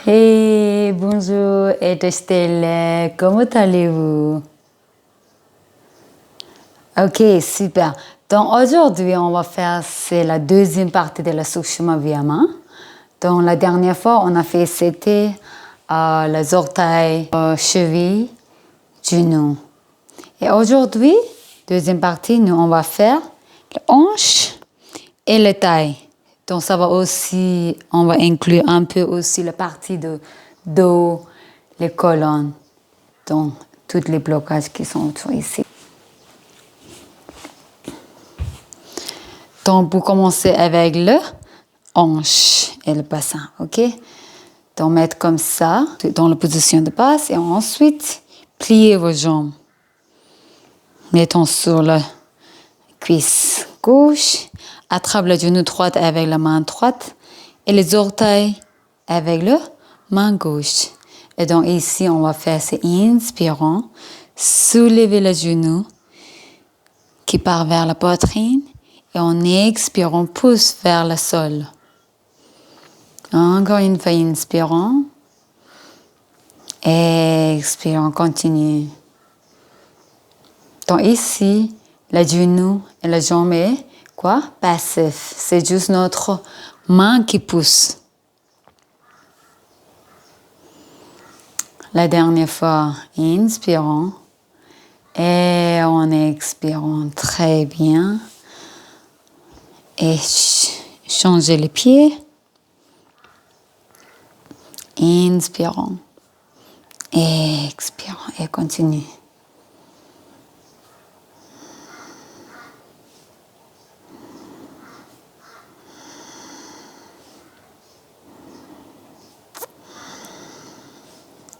Hey, bonjour, Estelle, comment allez-vous? Ok, super. Donc aujourd'hui, on va faire, c'est la deuxième partie de la Sukshma Vyama. Donc la dernière fois, on a fait, c'était les orteils, chevilles, genoux. Et aujourd'hui, deuxième partie, nous, on va faire les hanches et les tailles. Donc ça va aussi, on va inclure un peu aussi la partie de dos, les colonnes, donc tous les blocages qui sont autour ici. Donc pour commencer avec le hanche et le bassin, ok? Donc mettre comme ça, dans la position de base, et ensuite plier vos jambes. Mettons sur la cuisse gauche, attrape le genou droit avec la main droite et les orteils avec la main gauche. Et donc ici, on va faire, c'est inspirant, soulever le genou qui part vers la poitrine et en expirant, pousse vers le sol. Encore une fois, inspirant, expirant, continue. Donc ici, le genou et la jambe est quoi? Passif. C'est juste notre main qui pousse. La dernière fois, inspirant et en expirant très bien. Et changer les pieds. Inspirant, expirant et continue.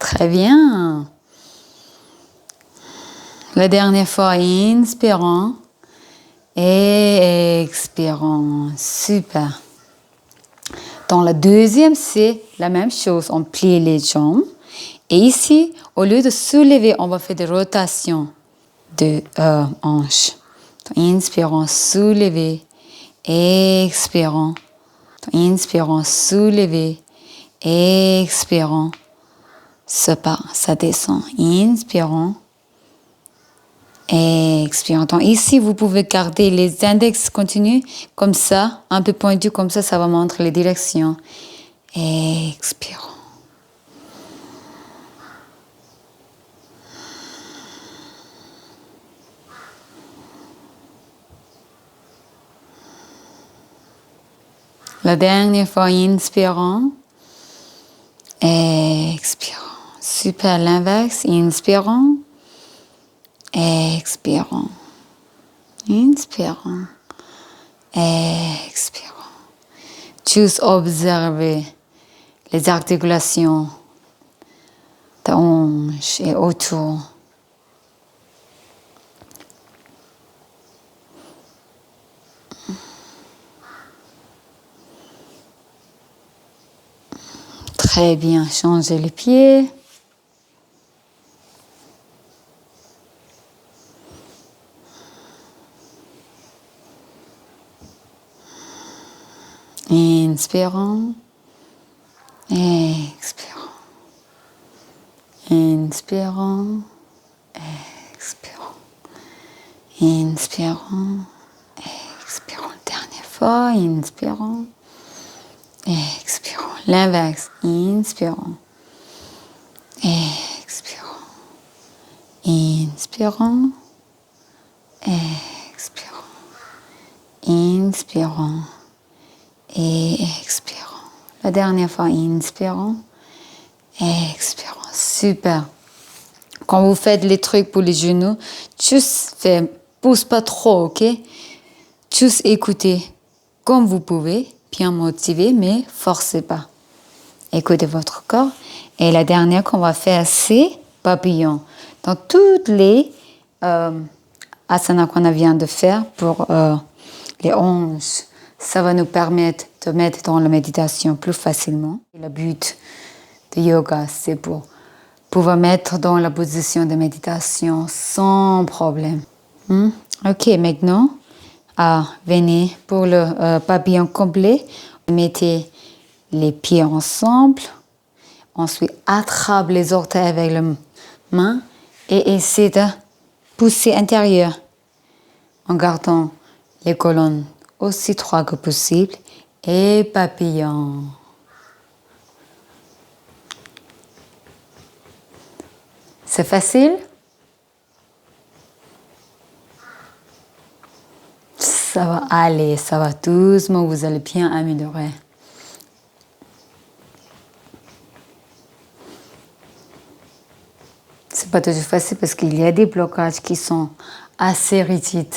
Très bien. La dernière fois, inspirant et expirant. Super. Dans la deuxième, c'est la même chose. On plie les jambes. Et ici, au lieu de soulever, on va faire des rotations de hanches. Inspirant, soulever, expirant. Inspirant, soulever, expirant. Ça descend. Inspirant, expirant. Donc ici, vous pouvez garder les index continus comme ça, un peu pointus comme ça va montrer les directions. Expirant. La dernière fois, inspirant, expirant. Super, l'inverse, inspirant, expirant, inspirant, expirant. Juste observer les articulations de hanches et autour. Très bien, changez les pieds. Inspirant, expirant, inspirant, expirant, inspirant, expirant. Dernière fois, inspirant, expirant. L'inverse, inspirant, expirant, inspirant, expirant, inspirant. Et expirant. La dernière fois, inspirant, expirant. Super. Quand vous faites les trucs pour les genoux, juste pousse pas trop, ok? Juste écoutez comme vous pouvez, bien motivé, mais forcez pas. Écoutez votre corps. Et la dernière qu'on va faire, c'est papillon. Donc, toutes les asanas qu'on vient de faire pour les hanches, ça va nous permettre de mettre dans la méditation plus facilement. Le but de yoga, c'est pour pouvoir mettre dans la position de méditation sans problème. Ok, maintenant, venez pour le papillon complet. Mettez les pieds ensemble. Ensuite, attrape les orteils avec la main et essaie de pousser intérieur en gardant les colonnes aussi droites que possible et papillon. C'est facile? Ça va aller, ça va doucement, vous allez bien améliorer. C'est pas toujours facile parce qu'il y a des blocages qui sont assez rigides.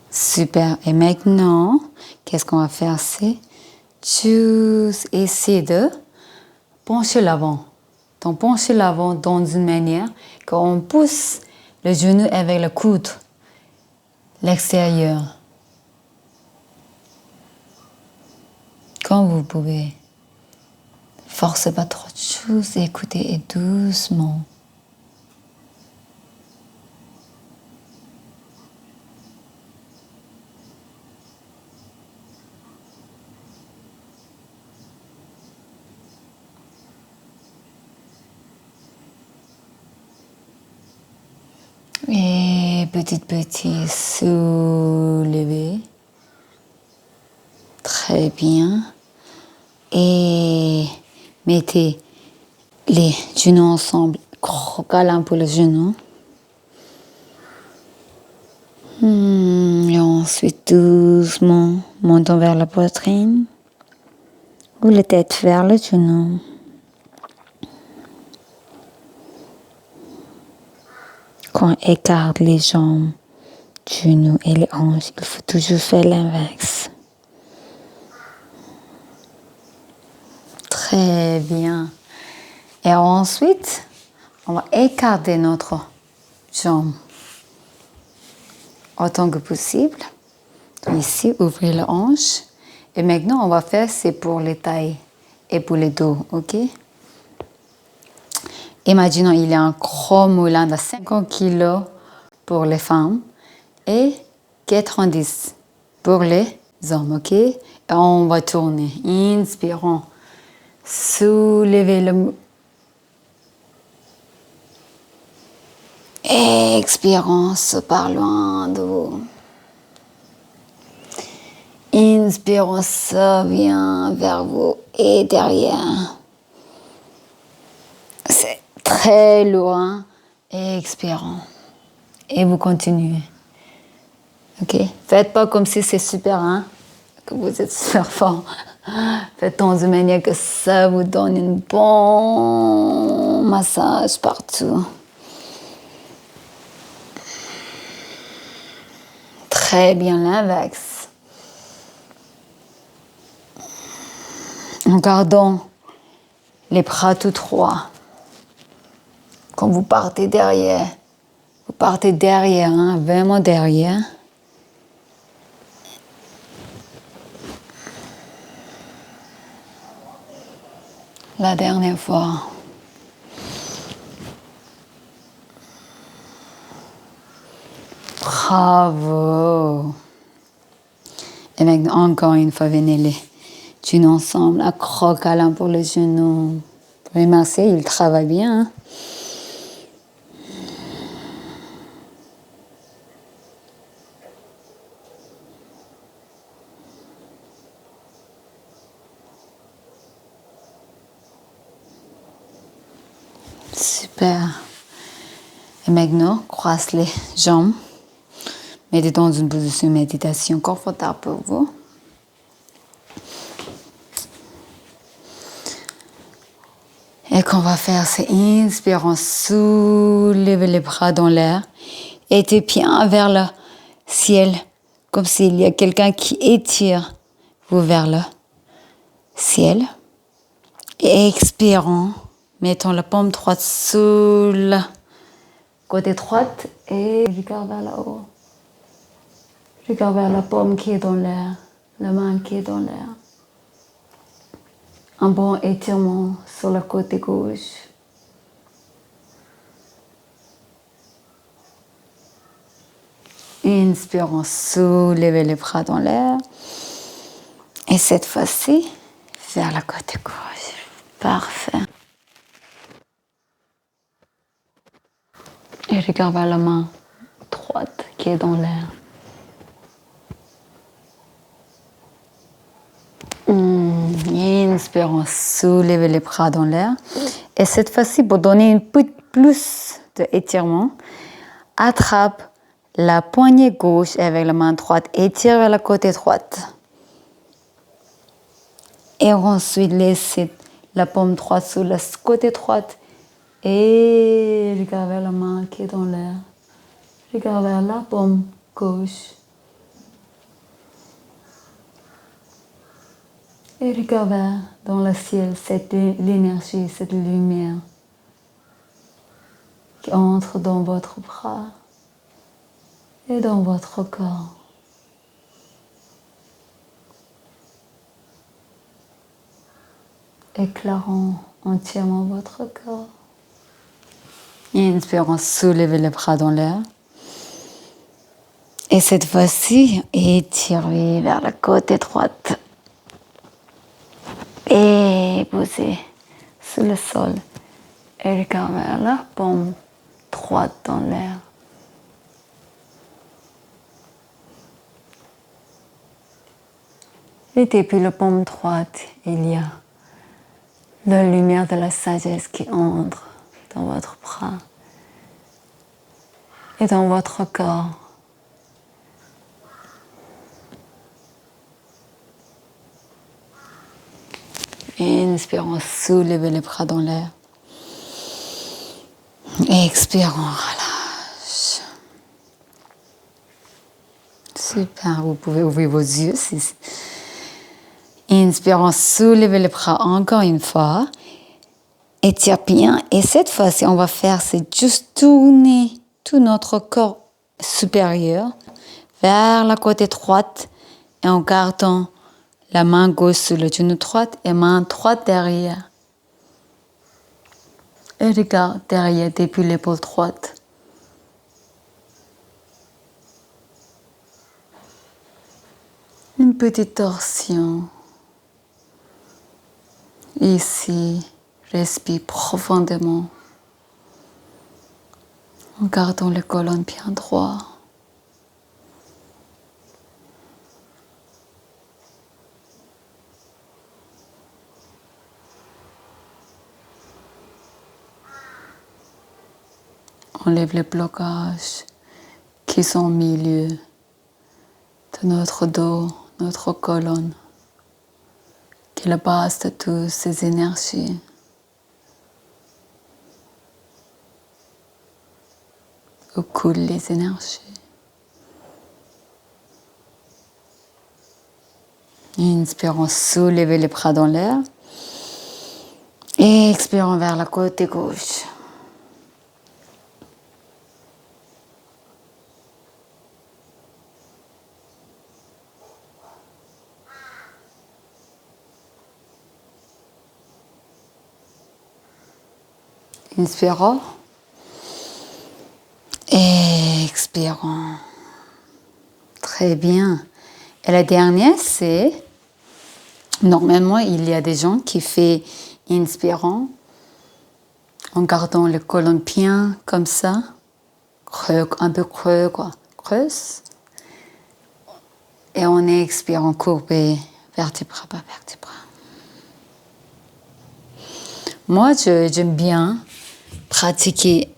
Super. Et maintenant, qu'est-ce qu'on va faire? C'est juste essayer de pencher l'avant. Donc, pencher l'avant dans une manière qu'on pousse le genou avec le coude, l'extérieur. Quand vous pouvez. Forcez pas trop de choses, écoutez et doucement. Et petit, soulever. Très bien. Et mettez les genoux ensemble. Gros câlin pour le genou. Et ensuite, doucement, montons vers la poitrine. Ou la tête vers le genou. Quand on écarte les jambes, genoux et les hanches, il faut toujours faire l'inverse. Très bien. Et ensuite, on va écarter notre jambe autant que possible. Ici, ouvrez la hanche. Et maintenant, on va faire, c'est pour les tailles et pour les dos, ok? Imaginons, il y a un gros moulin de 50 kg pour les femmes et 90 pour les hommes, ok? Et on va tourner. Inspirons. Soulevez le... Expirons, ça part loin de vous. Inspirons, ça vient vers vous et derrière. C'est très loin. Expirons. Et vous continuez. Ok? Faites pas comme si c'est super, hein? Que vous êtes super fort. Faites dans une manière que ça vous donne un bon massage partout. Très bien, l'inverse. En gardant les bras tout droits. Quand vous partez derrière, hein, vraiment derrière. La dernière fois. Bravo. Et maintenant, encore une fois, venez les genoux ensemble. Un gros câlin pour les genoux. Pour les masser, ils travaillent bien. Hein? Super. Et maintenant, croise les jambes. Mettez dans une position de méditation confortable pour vous. Et qu'on va faire, c'est inspirons, soulevez les bras dans l'air et tes pieds vers le ciel, comme s'il y a quelqu'un qui étire vous vers le ciel. Et expirons, mettons la paume droite sous le côté droite et regarde vers là-haut. Regarde vers la paume qui est dans l'air, la main qui est dans l'air. Un bon étirement sur le côté gauche. Inspirons, soulevez les bras dans l'air. Et cette fois-ci, vers le côté gauche. Parfait. Et regarde vers la main droite qui est dans l'air. Inspirons, soulevez les bras dans l'air. Et cette fois-ci, pour donner un peu plus d'étirement, attrape la poignée gauche avec la main droite, étire vers le côté droite. Et ensuite, laissez la paume droite sur le côté droite. Et regarde vers la main qui est dans l'air. Regarde vers la paume gauche. Et regarde vers dans le ciel cette l'énergie, cette lumière qui entre dans votre bras et dans votre corps. Éclairant entièrement votre corps. Inspirons, soulevez les bras dans l'air. Et cette fois-ci, étirez vers la côté droite. Et posez sur le sol. Et regardez vers la paume droite dans l'air. Et depuis la paume droite, il y a la lumière de la sagesse qui entre dans votre bras et dans votre corps. Inspirons, soulevez les bras dans l'air. Expirons, relâche. Super, vous pouvez ouvrir vos yeux. Inspirons, soulevez les bras encore une fois. Étire bien. Et cette fois-ci, on va faire, c'est juste tourner tout notre corps supérieur vers la côté droite et en gardant la main gauche sur le genou droit et main droite derrière. Et regarde derrière depuis l'épaule droite. Une petite torsion. Ici, respire profondément en gardant le colonne bien droit. Enlève les blocages qui sont au milieu de notre dos, notre colonne, qui est la base de toutes ces énergies. Où coulent les énergies. Inspirons, soulevez les bras dans l'air. Et expirons vers la côté gauche. Inspirons. Et expirons. Très bien. Et la dernière, c'est... Normalement, il y a des gens qui font inspirant en gardant le colonne bien comme ça. Creux, un peu creux, quoi. Creuse. Et on expire en courbé, vertèbre par vertèbre. Moi, j'aime bien pratiquer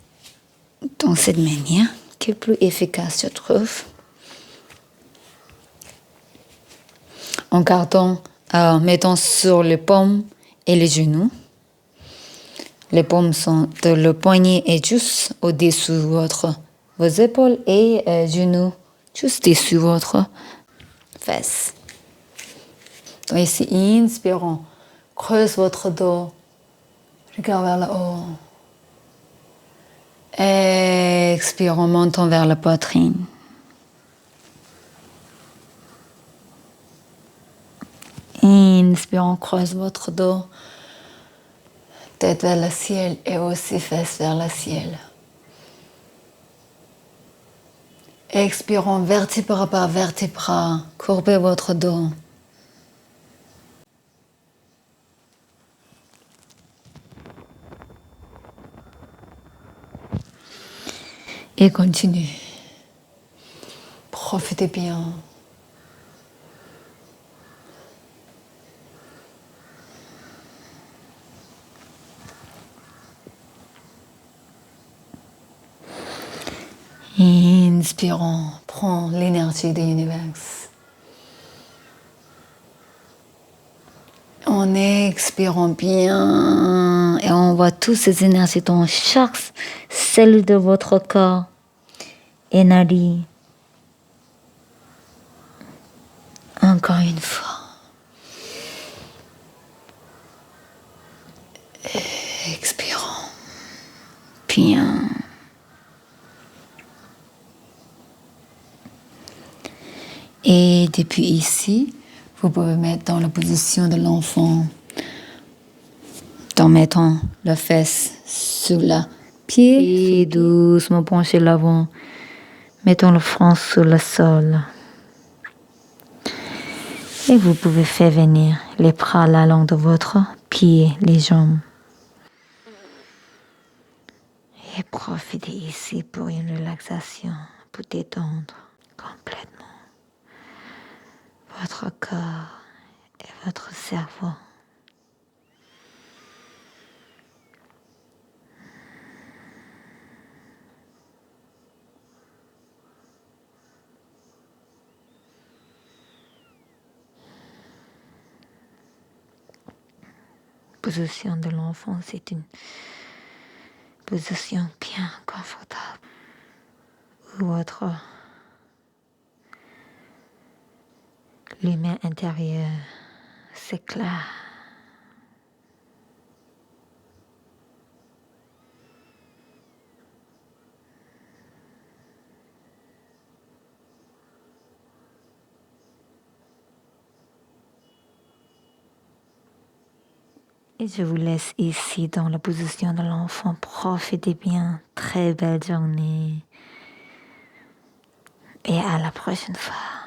dans cette manière, qui est plus efficace, je trouve. En gardant, mettant sur les paumes et les genoux. Les paumes sont de le poignet est juste au-dessus de vos épaules et genoux juste dessus votre fesses. Donc ici, inspirons, creuse votre dos, regarde vers le haut. Expirons, montons vers la poitrine. Inspirons, creuse votre dos, tête vers le ciel et aussi fesses vers le ciel. Expirons vertèbre par vertèbre. Courbez votre dos. Et continue. Profitez bien. Inspirons, prends l'énergie de l'univers. En expirant bien et on voit toutes ces énergies dans chaque cellule de votre corps. Énergie. Encore une fois. Expirons bien. Et depuis ici, vous pouvez mettre dans la position de l'enfant, en mettant la fesse sur le pied et doucement pencher l'avant, mettons le front sur le sol. Et vous pouvez faire venir les bras le long de votre pied, les jambes. Et profitez ici pour une relaxation, pour détendre complètement votre corps et votre cerveau. Position de l'enfant, c'est une position bien confortable où votre lumière intérieure s'éclaire. Et je vous laisse ici dans la position de l'enfant. Profitez bien. Très belle journée. Et à la prochaine fois.